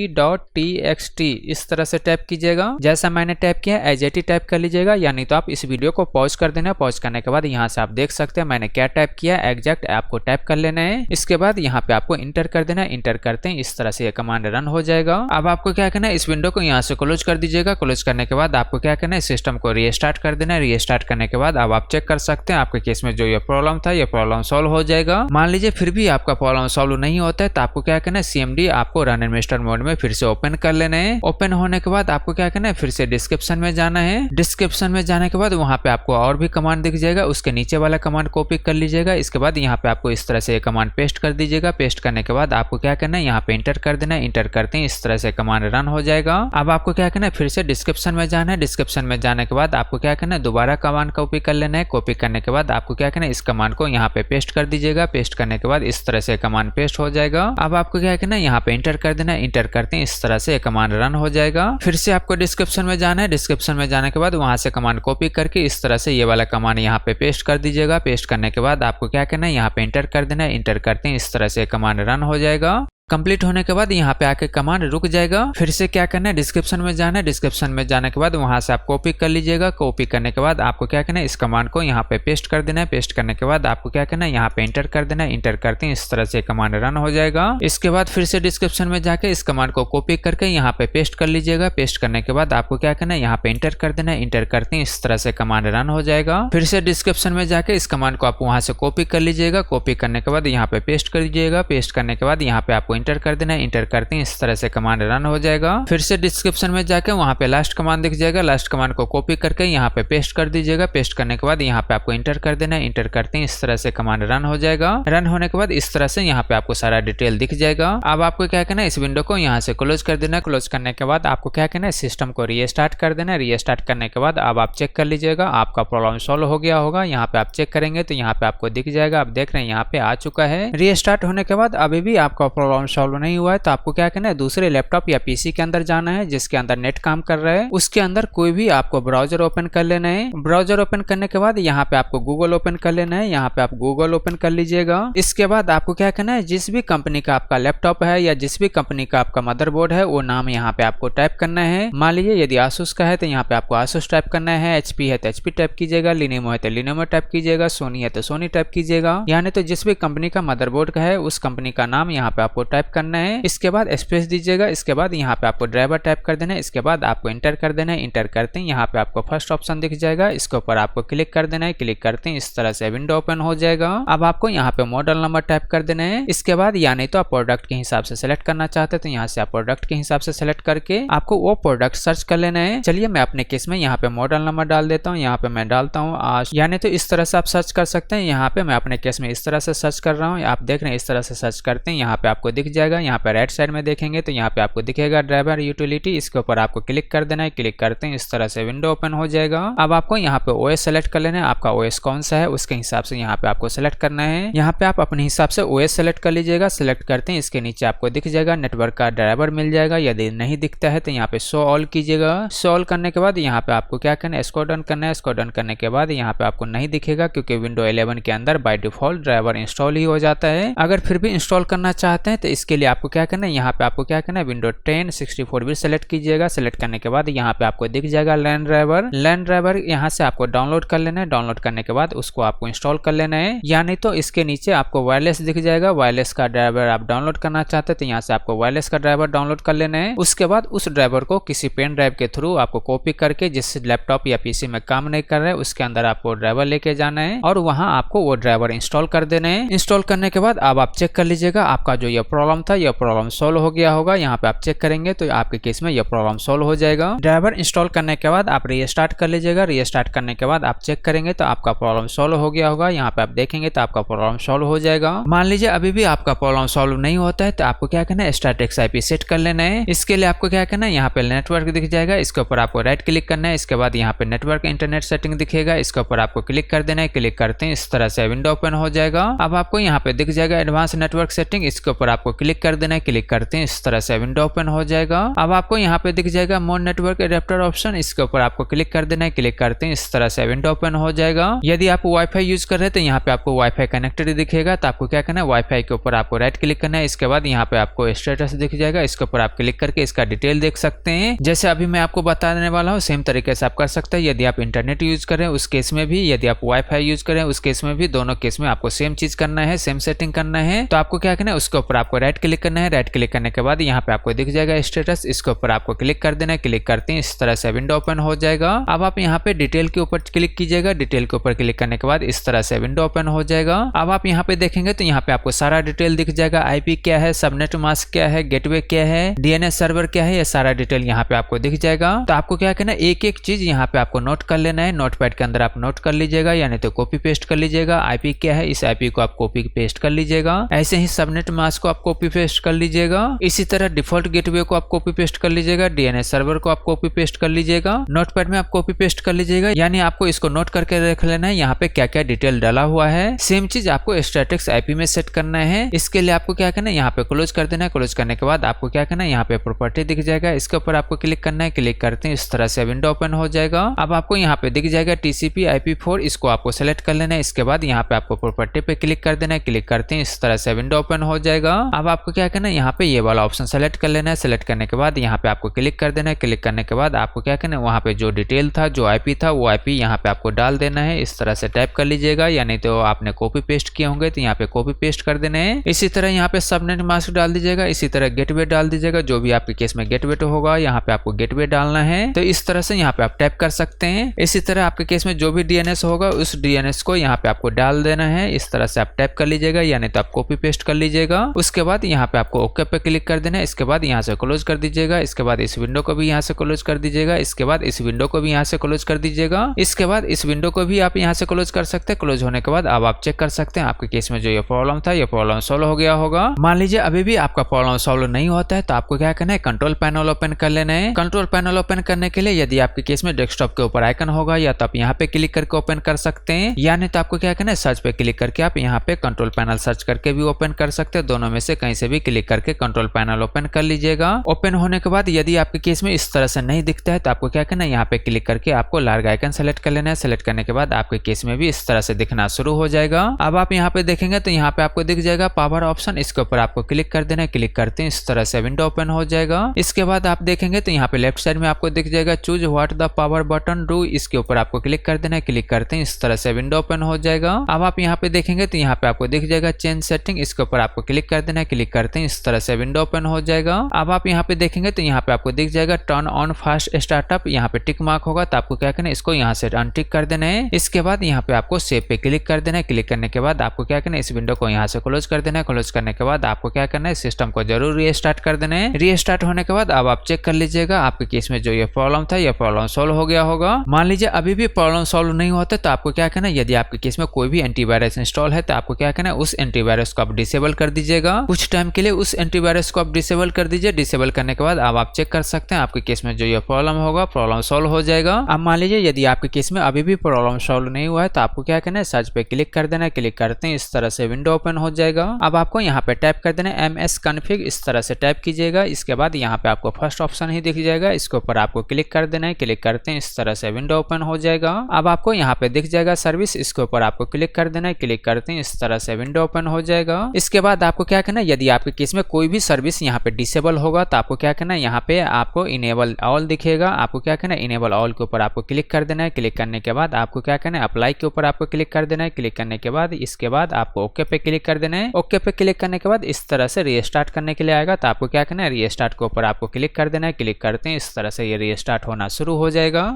log.txt इस तरह से टाइप कीजिएगा जैसा मैंने टाइप किया एज एट टाइप कर लीजिएगा, यानी तो आप इस वीडियो को पॉज कर देना। पॉज करने के बाद यहाँ से आप देख सकते हैं मैंने क्या टाइप किया, एग्जैक्ट आपको टाइप कर लेना है। इसके बाद यहाँ पे आपको इंटर कर देना है। इंटर करते हैं इस तरह से ये कमांड रन हो जाएगा। अब आपको क्या करना है, इस विंडो को यहाँ से क्लोज कर दीजिएगा। क्लोज करने के बाद आपको क्या करना है, सिस्टम को रीस्टार्ट कर देना है। रीस्टार्ट करने के बाद अब आप चेक कर सकते हैं आपके केस में जो ये प्रॉब्लम था ये प्रॉब्लम सॉल्व हो जाएगा। मान लीजिए फिर भी आपका प्रॉब्लम सॉल्व नहीं होता है तो आपको क्या करना है, CMD आपको रन एडमिनिस्टर मोड में फिर से ओपन कर लेना है। ओपन होने के बाद आपको क्या करना है, फिर से डिस्क्रिप्शन में जाना है। डिस्क्रिप्शन में जाने के बाद वहां पे आपको और भी कमांड दिख जाएगा, उसके नीचे वाला कमांड कॉपी कर लीजिएगा। इसके बाद यहाँ पे आपको इस तरह से कमांड पेस्ट कर दीजिएगा। पेस्ट करने के बाद आपको क्या करना है, यहाँ पे इंटर कर देना है। इंटर करते हैं इस तरह से कमांड रन हो जाएगा। अब आपको क्या करना है, फिर से डिस्क्रिप्शन में जाना है। डिस्क्रिप्शन में जाने के बाद आपको क्या करना है, दोबारा कमांड कॉपी कर लेना है। कॉपी करने के बाद आपको क्या करना है, इस कमांड को यहाँ पे पेस्ट कर दीजिएगा। पेस्ट करने के बाद इस तरह से कमांड पेस्ट हो जाएगा। अब आपको क्या करना है, यहाँ पे इंटर कर देना है। इंटर करते हैं इस तरह से कमांड रन हो जाएगा। फिर से आपको डिस्क्रिप्शन में जाना है। डिस्क्रिप्शन में जाने के बाद वहां से कमांड कॉपी करके इस तरह से ये वाला कमांड यहाँ पे पेस्ट कर दीजिएगा। पेस्ट करने के बाद आपको क्या करना है, यहाँ पे इंटर कर देना है। इंटर करते हैं इस तरह से कमांड रन हो जाएगा। कंप्लीट होने के बाद यहाँ पे आके कमांड रुक जाएगा। फिर से क्या करना है, डिस्क्रिप्शन में जाना है। डिस्क्रिप्शन में जाने के बाद वहां से आप कॉपी कर लीजिएगा। कॉपी करने के बाद आपको क्या करना है, इस कमांड को यहाँ पे पेस्ट कर देना है। पेस्ट करने के बाद आपको क्या करना है, यहाँ पे इंटर कर देना है। इंटर करते हैं इस तरह से कमांड रन हो जाएगा। इसके बाद फिर से डिस्क्रिप्शन में जाके इस कमांड को कॉपी करके यहाँ पे पेस्ट कर लीजिएगा। पेस्ट करने के बाद आपको क्या करना है, यहाँ पे इंटर कर देना है। इंटर करते हैं इस तरह से कमांड रन हो जाएगा। फिर से डिस्क्रिप्शन में जाके इस कमांड को आप वहां से कॉपी कर लीजिएगा। कॉपी करने के बाद यहाँ पे पेस्ट कर दीजिएगा। पेस्ट करने के बाद यहाँ पे आपको इंटर कर देना है। इंटर करते हैं इस तरह से कमांड रन हो जाएगा। फिर से डिस्क्रिप्शन में जाके वहां पे लास्ट कमांड दिख जाएगा। लास्ट कमांड को कॉपी करके यहाँ पे पेस्ट कर दीजिएगा। पेस्ट करने के बाद यहाँ पे आपको इंटर कर देना है। इंटर करते हैं इस तरह से कमांड रन हो जाएगा। रन होने के बाद इस तरह से यहाँ पे आपको सारा डिटेल दिख जाएगा। अब आपको क्या करना है, इस विंडो को यहाँ से क्लोज कर देना है। क्लोज करने के बाद आपको क्या करना है, सिस्टम को रीस्टार्ट कर देना है। रीस्टार्ट करने के बाद अब आप चेक कर लीजिएगा, आपका प्रॉब्लम सॉल्व हो गया होगा। यहाँ पे आप चेक करेंगे तो यहाँ पे आपको दिख जाएगा। आप देख रहे हैं यहाँ पे आ चुका है। रीस्टार्ट होने के बाद अभी भी आपका प्रॉब्लम सॉल्व नहीं हुआ है तो आपको क्या करना है, दूसरे लैपटॉप या पीसी के अंदर जाना है जिसके अंदर नेट काम कर रहा है। उसके अंदर कोई भी आपको ब्राउजर ओपन कर लेना है। ब्राउजर ओपन करने के बाद यहाँ पे आपको गूगल ओपन कर लेना है। यहाँ पे आप गूगल ओपन कर लीजिएगा। इसके बाद आपको क्या करना है, जिस भी कंपनी का आपका लैपटॉप है या जिस भी कंपनी का आपका मदरबोर्ड है वो नाम यहाँ पे आपको टाइप करना है। मान लीजिए यदि आसूस का है तो यहाँ पे आपको आसूस टाइप करना है। एचपी है तो एचपी टाइप कीजिएगा। लिनोवो है तो लिनोवो टाइप कीजिएगा। सोनी है तो सोनी टाइप कीजिएगा। यानी तो जिस भी कंपनी का मदरबोर्ड का है उस कंपनी का नाम यहाँ पे आपको टाइप करना है। इसके बाद स्पेस दीजिएगा। इसके बाद यहाँ पे आपको ड्राइवर टाइप कर देना है। इसके बाद आपको इंटर कर देना है। इंटर करते हैं यहाँ पे आपको फर्स्ट ऑप्शन दिख जाएगा। इसके ऊपर आपको क्लिक कर देना है। क्लिक करते हैं इस तरह से विंडो ओपन हो जाएगा। अब आपको यहाँ पे मॉडल नंबर टाइप कर देना है। इसके बाद या नहीं तो आप प्रोडक्ट के हिसाब से सेलेक्ट करना चाहते हैं तो यहाँ से आप प्रोडक्ट के हिसाब से सेलेक्ट करके आपको वो प्रोडक्ट सर्च कर लेना है। चलिए मैं अपने केस में यहाँ पे मॉडल नंबर डाल देता हूँ। यहाँ पे मैं डालता हूँ आज, यानी तो इस तरह से आप सर्च कर सकते हैं। यहाँ पे मैं अपने केस में इस तरह से सर्च कर रहा हूँ। आप देख रहे हैं इस तरह से सर्च करते हैं यहाँ पे आपको दिख जाएगा। यहाँ पे राइट साइड में देखेंगे तो यहाँ पे आपको दिखेगा ड्राइवर यूटिलिटी। इसके ऊपर आपको क्लिक कर देना है। क्लिक करते हैं इस तरह से विंडो ओपन हो जाएगा। अब आपको यहाँ पे ओएस सेलेक्ट कर लेना है। आपका ओएस कौन सा है उसके हिसाब से यहाँ पे आपको सेलेक्ट करना है। यहाँ पे आप अपने हिसाब से ओएस सेलेक्ट कर लीजिएगा। सेलेक्ट करते हैं इसके नीचे आपको दिख जाएगा नेटवर्क का ड्राइवर मिल जाएगा। यदि नहीं दिखता है तो यहाँ पे शो ऑल कीजिएगा। शो ऑल करने के बाद यहाँ पे आपको क्या करना है, स्क्रॉल डाउन करना है। स्क्रॉल डाउन करने के बाद यहाँ पे आपको नहीं दिखेगा क्योंकि विंडो 11 के अंदर बाय डिफॉल्ट ड्राइवर इंस्टॉल ही हो जाता है। अगर फिर भी इंस्टॉल करना चाहते हैं तो इसके लिए आपको क्या करना है, यहाँ पे आपको क्या करना है, विंडो 10 64 बिट सेलेक्ट कीजिएगा। सेलेक्ट करने के बाद यहाँ पे आपको दिख जाएगा लैंड ड्राइवर। लैंड ड्राइवर यहाँ से आपको डाउनलोड कर लेना है। डाउनलोड करने के बाद उसको आपको इंस्टॉल कर लेना है। या नहीं तो इसके नीचे आपको वायरलेस दिख जाएगा। वायरलेस का ड्राइवर आप डाउनलोड करना चाहते हैं तो यहाँ से आपको वायरलेस का ड्राइवर डाउनलोड कर लेना है। उसके बाद उस ड्राइवर को किसी पेन ड्राइव के थ्रू आपको कॉपी करके, जिस लैपटॉप या पीसी में काम नहीं कर रहा है उसके अंदर आपको ड्राइवर लेके जाना है और वहां आपको वो ड्राइवर इंस्टॉल कर देना है। इंस्टॉल करने के बाद अब आप चेक कर लीजिएगा आपका जो ये प्रॉब्लम था ये प्रॉब्लम सॉल्व हो गया होगा। यहाँ पे आप चेक करेंगे तो आपके केस में ये प्रॉब्लम सॉल्व हो जाएगा। ड्राइवर इंस्टॉल करने के बाद आप रीस्टार्ट कर लीजिएगा। रीस्टार्ट करने के बाद आप चेक करेंगे तो आपका प्रॉब्लम सॉल्व हो गया होगा। यहाँ पे आप देखेंगे तो आपका प्रॉब्लम सॉल्व हो जाएगा। मान लीजिए अभी भी आपका प्रॉब्लम सॉल्व नहीं होता है तो आपको क्या करना है, स्टैटिक्स आईपी सेट कर लेना है। इसके लिए आपको क्या करना है, यहाँ पे नेटवर्क दिख जाएगा। इसके ऊपर आपको राइट क्लिक करना है। इसके बाद यहाँ पे नेटवर्क इंटरनेट सेटिंग दिखेगा। इसके ऊपर आपको क्लिक कर देना है। क्लिक करते हैं इस तरह से विंडो ओपन हो जाएगा। अब आपको यहाँ पे दिख जाएगा एडवांस नेटवर्क सेटिंग। इसके ऊपर आपको क्लिक कर देना है। क्लिक करते हैं इस तरह से विंडो ओपन हो जाएगा। अब आपको यहाँ पे दिख जाएगा मोर नेटवर्क एडेप्टर ऑप्शन। इसके ऊपर आपको क्लिक कर देना है। क्लिक करते हैं इस तरह से विंडो ओपन हो जाएगा। यदि आप वाईफाई यूज कर रहे हैं तो यहाँ पे आपको वाईफाई कनेक्टेड दिखेगा। तो आपको क्या करना है, वाईफाई के ऊपर आपको राइट क्लिक करना है। इसके बाद यहाँ पे आपको स्टेटस दिख जाएगा। इसके ऊपर आप क्लिक करके इसका डिटेल देख सकते हैं। जैसे अभी मैं आपको बता देने वाला हूँ सेम तरीके से आप कर सकते हैं। यदि आप इंटरनेट यूज करें उस केस में भी, यदि आप वाईफाई यूज करें उस केस में भी, दोनों केस में आपको सेम चीज करना है, सेम सेटिंग करना है। तो आपको क्या करना है, उसके ऊपर आपको राइट क्लिक करना है। राइट क्लिक करने के बाद यहाँ पे आपको दिख जाएगा स्टेटस। इसके ऊपर आपको क्लिक कर देना है। क्लिक करते हैं इस तरह से विंडो ओपन हो जाएगा। अब आप यहाँ पे डिटेल के ऊपर क्लिक कीजिएगा। डिटेल के ऊपर क्लिक करने के बाद इस तरह से विंडो ओपन हो जाएगा। अब आप यहाँ पे देखेंगे तो यहाँ पे आपको सारा डिटेल दिख जाएगा। आईपी क्या है, सबनेट मास्क क्या है, गेटवे क्या है, डीएनएस सर्वर क्या है, ये सारा डिटेल यहाँ पे आपको दिख जाएगा। तो आपको क्या करना है, एक एक चीज यहाँ पे आपको नोट कर लेना है। नोटपैड के अंदर आप नोट कर लीजिएगा, यानी तो कॉपी पेस्ट कर लीजिएगा। आईपी क्या है, इस आईपी को आप कॉपी पेस्ट कर लीजिएगा। ऐसे ही सबनेट मास्क को आप कॉपी पेस्ट कर लीजिएगा। इसी तरह डिफॉल्ट गेटवे को आप कॉपी पेस्ट कर लीजिएगा। डीएनएस सर्वर को आप कॉपी पेस्ट कर लीजिएगा। नोटपैड में आप कॉपी पेस्ट कर लीजिएगा, यानी आपको इसको नोट करके रख लेना है यहाँ पे क्या क्या डिटेल डाला हुआ है। सेम चीज आपको स्टैटिक्स आईपी में सेट करना है। इसके लिए आपको क्या करना है, यहाँ पे क्लोज कर देना है। क्लोज करने के बाद आपको क्या करना है, यहाँ पे प्रॉपर्टी दिख जाएगा। इसके ऊपर आपको क्लिक करना है। क्लिक करते हैं इस तरह से विंडो ओपन हो जाएगा। अब आपको यहाँ पे दिख जाएगा TCP IP4, इसको आपको सेलेक्ट कर लेना है। इसके बाद यहाँ पे आपको प्रॉपर्टी पे क्लिक कर देना है। क्लिक करते हैं इस तरह से विंडो ओपन हो जाएगा। अब आपको क्या करना है, यहाँ पे ये वाला ऑप्शन सेलेक्ट कर लेना है। सेलेक्ट करने के बाद यहाँ पे आपको क्लिक कर देना है। क्लिक करने के बाद आपको क्या करना है, वहाँ पे जो डिटेल था, जो आईपी था, वो आईपी यहाँ पे आपको डाल देना है। इस तरह से टाइप कर लीजिएगा, या नहीं तो आपने कॉपी पेस्ट किए होंगे तो यहाँ पे कॉपी पेस्ट कर देने हैं। इसी तरह यहाँ पे सबनेट मास्क डाल दीजिएगा। इसी तरह गेटवे डाल दीजिएगा, जो भी आपके केस में गेटवे होगा यहाँ पे आपको गेटवे डालना है। तो इस तरह से यहाँ पे आप टाइप कर सकते हैं। इसी तरह आपके केस में जो भी डीएनएस होगा उस डीएनएस को यहाँ पे आपको डाल देना है। इस तरह से आप टाइप कर लीजिएगा, या नहीं तो आप कॉपी पेस्ट कर लीजिएगा। उसके बाद यहाँ पे आपको ओके पे क्लिक कर देना है। इसके बाद यहाँ से क्लोज कर दीजिएगा। इसके बाद इस विंडो को भी यहाँ से क्लोज कर दीजिएगा। इसके बाद इस विंडो को भी यहाँ से क्लोज कर दीजिएगा। इसके बाद इस विंडो को भी आप यहाँ से क्लोज कर सकते हैं। क्लोज होने के बाद अब आप चेक कर सकते हैं आपके केस में जो ये प्रॉब्लम था, ये प्रॉब्लम सॉल्व हो गया होगा। मान लीजिए अभी भी आपका प्रॉब्लम सॉल्व नहीं होता है तो आपको क्या करना है, कंट्रोल पैनल ओपन कर लेना है। कंट्रोल पैनल ओपन करने के लिए यदि आपके केस में डेस्कटॉप के ऊपर आइकन होगा, या तो आप यहाँ पे क्लिक करके ओपन कर सकते हैं, या नहीं तो आपको क्या करना है, सर्च पे क्लिक करके आप यहाँ पे कंट्रोल पैनल सर्च करके भी ओपन कर सकते हैं। दोनों में से कहीं से भी क्लिक करके कंट्रोल पैनल ओपन कर लीजिएगा। ओपन होने के बाद यदि आपके केस में इस तरह से नहीं दिखता है तो आपको क्या करना है, यहाँ पे क्लिक करके आपको लार्ज आइकन सेलेक्ट कर लेना है। सेलेक्ट करने के बाद आपके केस में भी इस तरह से दिखना शुरू हो जाएगा। अब आप यहाँ पे देखेंगे तो यहाँ पे आपको दिख जाएगा पावर ऑप्शन। इसके ऊपर आपको क्लिक कर देना है। क्लिक करते हैं इस तरह से विंडो ओपन हो जाएगा। इसके बाद आप देखेंगे तो यहाँ पे लेफ्ट साइड में आपको दिख जाएगा choose what the power button do. इसके ऊपर आपको क्लिक कर देना है। क्लिक करते हैं इस तरह से विंडो ओपन हो जाएगा। अब आप यहाँ पे देखेंगे तो यहाँ पे आपको दिख जाएगा चेंज सेटिंग। इसके ऊपर आपको क्लिक कर देना है। क्लिक करते हैं इस तरह से विंडो ओपन हो जाएगा। अब आप यहाँ पे देखेंगे तो यहाँ पे आपको दिख जाएगा टर्न ऑन फास्ट स्टार्टअप। यहाँ पे टिक मार्क होगा तो आपको क्या करना है, इसको यहाँ से अनटिक कर देना है। इसके बाद यहाँ पे आपको सेव पे क्लिक कर देना है। क्लिक करने के बाद आपको क्या करना है, इस विंडो को यहाँ से क्लोज कर देना है। क्लोज करने के बाद आपको क्या करना है, सिस्टम को जरूर रीस्टार्ट कर देना है। रीस्टार्ट होने के बाद अब आप चेक कर लीजिएगा आपके केस में जो ये प्रॉब्लम था, ये प्रॉब्लम सॉल्व हो गया होगा। मान लीजिए अभी भी प्रॉब्लम सॉल्व नहीं होता तो आपको क्या करना है, यदि आपके केस में कोई भी एंटीवायरस इंस्टॉल है तो आपको क्या करना है, उस एंटीवायरस को आप डिसेबल कर दीजिएगा। कुछ टाइम के लिए उस एंटीवायरस को आप डिसेबल कर दीजिए। डिसेबल करने के बाद अब आप चेक कर सकते हैं आपके केस में जो ये प्रॉब्लम होगा, प्रॉब्लम सॉल्व हो जाएगा। अब मान लीजिए यदि आपके केस में अभी भी प्रॉब्लम सॉल्व नहीं हुआ है तो आपको क्या करना है, सर्च पे क्लिक कर देना है। क्लिक करते हैं इस तरह से विंडो ओपन हो जाएगा। अब आपको यहाँ पे टाइप कर देना है ms config। इस तरह से टाइप कीजिएगा। इसके बाद यहाँ पे आपको फर्स्ट ऑप्शन ही दिख जाएगा, इसके ऊपर आपको क्लिक कर देना है। क्लिक करते हैं इस तरह से विंडो ओपन हो जाएगा। अब आपको यहाँ पे दिख जाएगा सर्विस, इसके ऊपर आपको क्लिक कर देना है। क्लिक करते हैं इस तरह से विंडो ओपन हो जाएगा। इसके बाद आपको क्या करना है, यदि आपके केस में कोई भी सर्विस यहाँ पे डिसेबल होगा तो आपको क्या करना है, यहाँ पे आपको इनेबल ऑल दिखेगा। आपको क्या करना है, इनेबल ऑल के ऊपर आपको क्लिक कर देना है। क्लिक करने के बाद आपको क्या करना है, अप्लाई के ऊपर आपको क्लिक कर देना है। क्लिक करने के बाद इसके बाद आपको ओके पे क्लिक कर देना है। ओके पे क्लिक करने के बाद इस तरह से रीस्टार्ट करने के लिए आएगा तो आपको क्या करना है, रीस्टार्ट के ऊपर आपको क्लिक कर देना है। क्लिक करते हैं इस तरह से ये रीस्टार्ट होना शुरू हो जाएगा।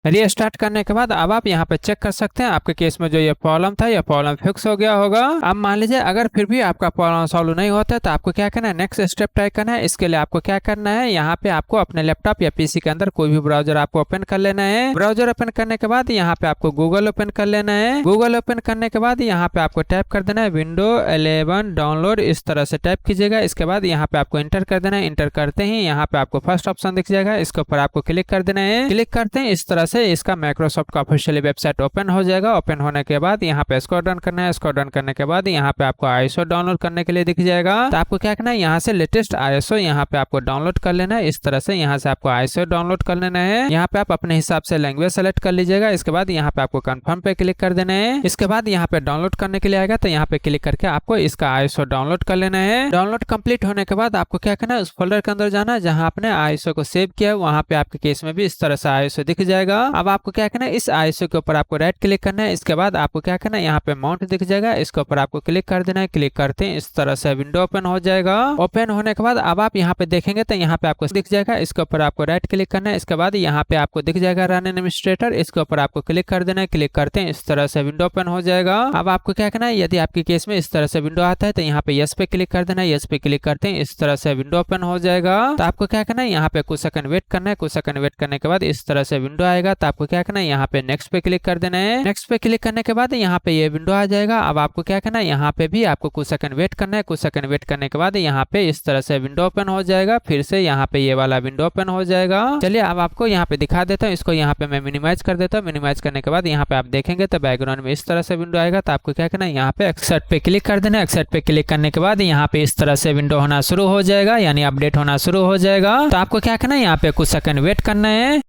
रीस्टार्ट करने के बाद अब आप यहाँ पे चेक कर सकते हैं आपके केस में जो ये प्रॉब्लम था, ये प्रॉब्लम फिक्स हो गया होगा। अब मान लीजिए अगर फिर भी आपका प्रॉब्लम सॉल्व नहीं होता है तो आपको क्या करना है, नेक्स्ट स्टेप ट्राई करना है। इसके लिए आपको क्या करना है, यहाँ पे आपको अपने लैपटॉप या पीसी के अंदर कोई भी ब्राउजर आपको ओपन कर लेना है। ब्राउजर ओपन करने के बाद यहाँ पे आपको गूगल ओपन कर लेना है। गूगल ओपन करने के बाद यहाँ पे आपको टाइप कर देना है विंडो 11 डाउनलोड। इस तरह से टाइप कीजिएगा। इसके बाद यहाँ पे आपको इंटर कर देना है। इंटर करते ही यहाँ पे आपको फर्स्ट ऑप्शन दिख जाएगा, इसके ऊपर आपको क्लिक कर देना है। क्लिक करते हैं इस तरह से इसका माइक्रोसॉफ्ट का ऑफिशियल वेबसाइट ओपन हो जाएगा। ओपन होने के बाद यहाँ पे स्क्रॉल डाउन करना है। स्क्रॉल डाउन करने के बाद यहाँ पे आपको आईएसओ डाउनलोड करने के लिए दिख जाएगा। तो आपको क्या करना है, यहाँ से लेटेस्ट आईएसओ यहाँ पे आपको डाउनलोड कर लेना है। इस तरह से यहाँ से आपको आईएसओ डाउनलोड कर लेना है। यहाँ पे आप अपने हिसाब से लैंग्वेज सेलेक्ट कर लीजिएगा। इसके बाद यहाँ पे आपको कंफर्म पे क्लिक कर देना है। इसके बाद यहाँ पे डाउनलोड करने के लिए आएगा तो यहाँ पे क्लिक करके आपको इसका आईएसओ डाउनलोड कर लेना है। डाउनलोड कंप्लीट होने के बाद आपको क्या करना है, उस फोल्डर के अंदर जाना है जहाँ आपने आईएसओ को सेव किया है। वहाँ पे आपके केस में भी इस तरह से आईएसओ दिख जाएगा। अब आपको क्या करना है, इस आईएसओ के ऊपर आपको राइट क्लिक करना है। इसके बाद आपको क्या करना है, यहाँ पे माउंट दिख जाएगा, इसके ऊपर आपको क्लिक कर देना है। क्लिक करते हैं इस तरह से विंडो ओपन हो जाएगा। ओपन होने के बाद अब आप यहाँ पे देखेंगे तो यहाँ पे आपको दिख जाएगा, इसके ऊपर आपको राइट क्लिक करना है। इसके बाद यहाँ पे आपको दिख जाएगा रन एडमिनिस्ट्रेटर, इसके ऊपर आपको क्लिक कर देना है। क्लिक करते हैं इस तरह से विंडो ओपन हो जाएगा। अब आपको क्या करना है, यदि आपके केस में इस तरह से विंडो आता है तो यहाँ पे यस पे क्लिक कर देना है। यस पे क्लिक करते हैं इस तरह से विंडो ओपन हो जाएगा। तो आपको क्या करना है, यहाँ पे कुछ सेकंड वेट करना है। कुछ सेकंड वेट करने के बाद इस तरह से विंडो आएगा। जाएगा तो आपको क्या करना है, यहाँ पे नेक्स्ट पे क्लिक कर देना है। नेक्स्ट पे क्लिक करने के बाद यहाँ पे ये विंडो आ जाएगा। अब आपको क्या करना है, यहाँ पे भी आपको कुछ सेकंड वेट करना है। कुछ सेकंड वेट करने के बाद यहाँ पे इस तरह से विंडो ओपन हो जाएगा। फिर से यहाँ पे ये वाला विंडो ओपन हो जाएगा। चलिए अब आपको यहाँ पे दिखा देता हूँ। इसको यहाँ पे मैं मिनिमाइज कर देता हूँ। मिनिमाइज करने के बाद यहाँ पे आप देखेंगे तो बैकग्राउंड में इस तरह से विंडो आएगा। तो आपको क्या करना है, यहाँ पे एक्सेप्ट पे क्लिक कर देना है। एक्सेप्ट पे क्लिक करने के बाद यहाँ पे इस तरह से विंडो होना शुरू हो जाएगा, यानी अपडेट होना शुरू हो जाएगा। तो आपको क्या करना है, यहाँ पे कुछ सेकंड वेट करना है।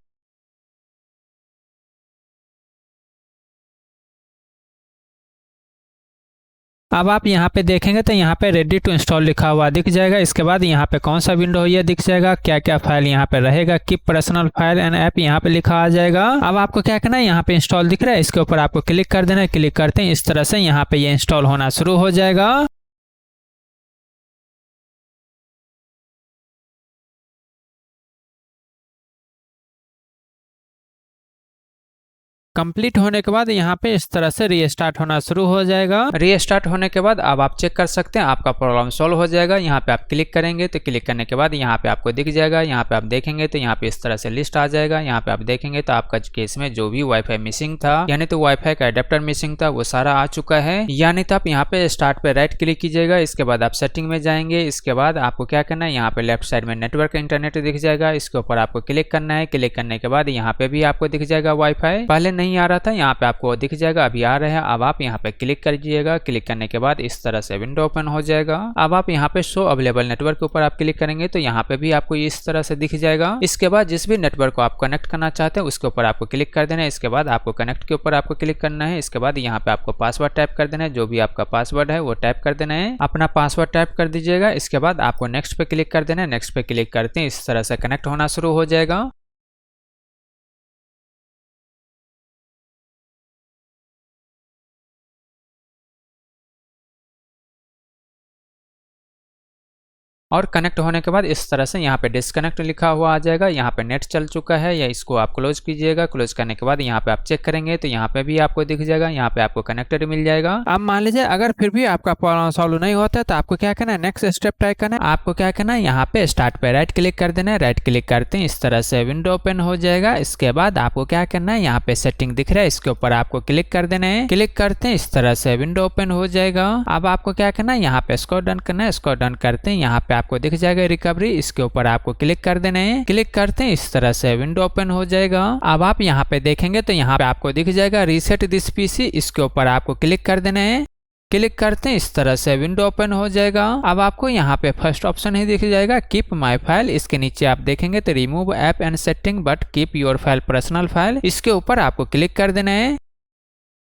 अब आप यहाँ पे देखेंगे तो यहाँ पे रेडी टू इंस्टॉल लिखा हुआ दिख जाएगा। इसके बाद यहाँ पे कौन सा विंडो है ये दिख जाएगा, क्या क्या फाइल यहाँ पे रहेगा, keep personal file and app यहाँ पे लिखा आ जाएगा। अब आपको क्या करना है, यहाँ पे इंस्टॉल दिख रहा है, इसके ऊपर आपको क्लिक कर देना है। क्लिक करते हैं इस तरह से यहाँ पे ये इंस्टॉल होना शुरू हो जाएगा। कंप्लीट होने के बाद यहाँ पे इस तरह से रीस्टार्ट होना शुरू हो जाएगा। रीस्टार्ट होने के बाद अब आप चेक कर सकते हैं आपका प्रॉब्लम सॉल्व हो जाएगा। यहाँ पे आप क्लिक करेंगे तो क्लिक करने के बाद यहाँ पे आपको दिख जाएगा। यहाँ पे आप देखेंगे तो यहाँ पे इस तरह से लिस्ट आ जाएगा। यहाँ पे आप देखेंगे तो आपका केस में जो भी वाईफाई मिसिंग था, यानी तो वाईफाई का एडेप्टर मिसिंग था, वो सारा आ चुका है। यानी तो आप यहाँ पे स्टार्ट पे राइट क्लिक कीजिएगा। इसके बाद आप सेटिंग में जाएंगे। इसके बाद आपको क्या करना है, यहाँ पे लेफ्ट साइड में नेटवर्क इंटरनेट दिख जाएगा। इसके ऊपर आपको क्लिक करना है। क्लिक करने के बाद यहाँ पे भी आपको दिख जाएगा वाईफाई, पहले नहीं आ रहा था, यहाँ पे आपको दिख जाएगा, अभी आ रहा है। अब आप यहाँ पे क्लिक करिएगा। क्लिक करने के बाद इस तरह से विंडो ओपन हो जाएगा। अब आप यहाँ पे शो अवेलेबल नेटवर्क के ऊपर आप क्लिक करेंगे तो यहाँ पे भी आपको इस तरह से दिख जाएगा। इसके बाद जिस भी नेटवर्क को आप कनेक्ट करना चाहते हैं उसके ऊपर आपको क्लिक कर देना है। इसके बाद आपको कनेक्ट के ऊपर आपको क्लिक करना है। इसके बाद यहाँ पे आपको पासवर्ड टाइप कर देना है। जो भी आपका पासवर्ड है वो टाइप कर देना है, अपना पासवर्ड टाइप कर दीजिएगा। इसके बाद आपको नेक्स्ट पे क्लिक कर देना है। नेक्स्ट पे क्लिक करते हैं इस तरह से कनेक्ट होना शुरू हो जाएगा। और कनेक्ट होने के बाद इस तरह से यहाँ पे डिस्कनेक्ट लिखा हुआ आ जाएगा। यहाँ पे नेट चल चुका है, या इसको आप क्लोज कीजिएगा। क्लोज करने के बाद यहाँ पे आप चेक करेंगे तो यहाँ पे भी आपको दिख जाएगा, यहाँ पे आपको कनेक्टेड मिल जाएगा। अब मान लीजिए अगर फिर भी आपका प्रॉब्लम सॉल्व नहीं होता है तो आपको क्या करना है, नेक्स्ट स्टेप ट्राई करना है। आपको क्या करना है, यहाँ पे स्टार्ट पे राइट क्लिक कर देना है। राइट क्लिक करते हैं इस तरह से विंडो ओपन हो जाएगा। इसके बाद आपको क्या करना है, यहाँ पे सेटिंग दिख रहा है, इसके ऊपर आपको क्लिक कर देना है। क्लिक करते हैं इस तरह से विंडो ओपन हो जाएगा। अब आपको क्या करना है, यहाँ पे स्क्रॉल डाउन करना है। स्क्रॉल डाउन करते हैं यहाँ पे आपको दिख जाएगा रिकवरी, इसके ऊपर आपको क्लिक कर देना है। क्लिक करते हैं इस तरह से विंडो ओपन हो जाएगा। अब आप यहाँ पे देखेंगे तो यहाँ पे आपको दिख जाएगा रीसेट दिस पीसी, इसके ऊपर आपको क्लिक कर देना है। क्लिक करते हैं इस तरह से विंडो ओपन हो जाएगा। अब आपको यहाँ पे फर्स्ट ऑप्शन ही दिख जाएगा कीप माय फाइल। इसके नीचे आप देखेंगे तो remove app and setting but keep your file personal file, इसके ऊपर आपको क्लिक कर देना है।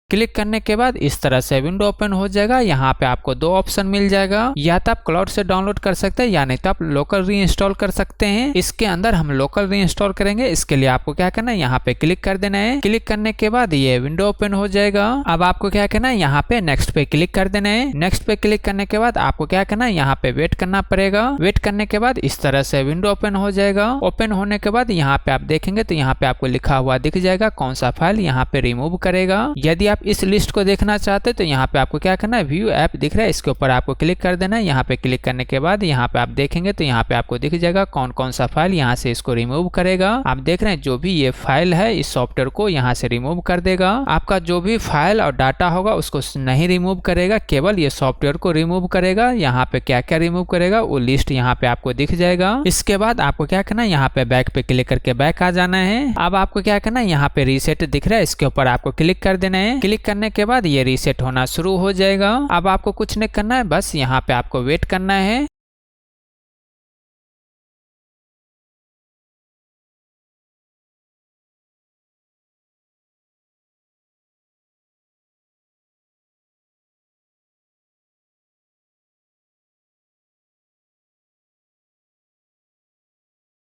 क्लिक करने के बाद इस तरह से विंडो ओपन हो जाएगा। यहाँ पे आपको दो ऑप्शन मिल जाएगा, या तो आप क्लाउड से डाउनलोड कर सकते हैं या नहीं तो आप लोकल री इंस्टॉल कर सकते हैं। इसके अंदर हम लोकल री इंस्टॉल करेंगे। इसके लिए आपको क्या करना है, यहाँ पे क्लिक कर देना है। क्लिक करने के बाद ये विंडो ओपन हो जाएगा। अब आपको क्या करना है, यहाँ पे नेक्स्ट पे क्लिक कर देना है। नेक्स्ट पे क्लिक करने के बाद आपको क्या करना है, यहाँ पे वेट करना पड़ेगा। वेट करने के बाद इस तरह से विंडो ओपन हो जाएगा। ओपन होने के बाद यहाँ पे आप देखेंगे तो यहाँ पे आपको लिखा हुआ दिख जाएगा कौन सा फाइल यहाँ पे रिमूव करेगा। यदि आप इस लिस्ट को देखना चाहते तो यहाँ पे आपको क्या करना है, व्यू ऐप दिख रहा है, इसके ऊपर आपको क्लिक कर देना है। यहाँ पे क्लिक करने के बाद यहाँ पे आप देखेंगे तो यहाँ पे आपको दिख जाएगा कौन कौन सा फाइल यहाँ से इसको रिमूव करेगा। आप देख रहे हैं जो भी ये फाइल है इस सॉफ्टवेयर को यहाँ से रिमूव कर देगा। आपका जो भी फाइल और डाटा होगा उसको नहीं रिमूव करेगा, केवल ये सॉफ्टवेयर को रिमूव करेगा। यहाँ पे क्या क्या रिमूव करेगा वो लिस्ट यहाँ पे आपको दिख जाएगा। इसके बाद आपको क्या करना है, यहाँ पे बैक पे क्लिक करके बैक आ जाना है। अब आपको क्या करना है, यहाँ पे रीसेट दिख रहा है, इसके ऊपर आपको क्लिक कर देना है। क्लिक करने के बाद ये रीसेट होना शुरू हो जाएगा। अब आपको कुछ नहीं करना है, बस यहाँ पे आपको वेट करना है।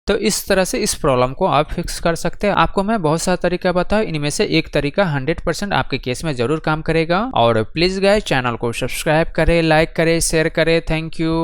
तो इस तरह से इस प्रॉब्लम को आप फिक्स कर सकते हैं। आपको मैं बहुत सारा तरीका बताऊं, इनमें से एक तरीका 100% आपके केस में जरूर काम करेगा। और प्लीज गाइस चैनल को सब्सक्राइब करें, लाइक करें, शेयर करें। Thank you.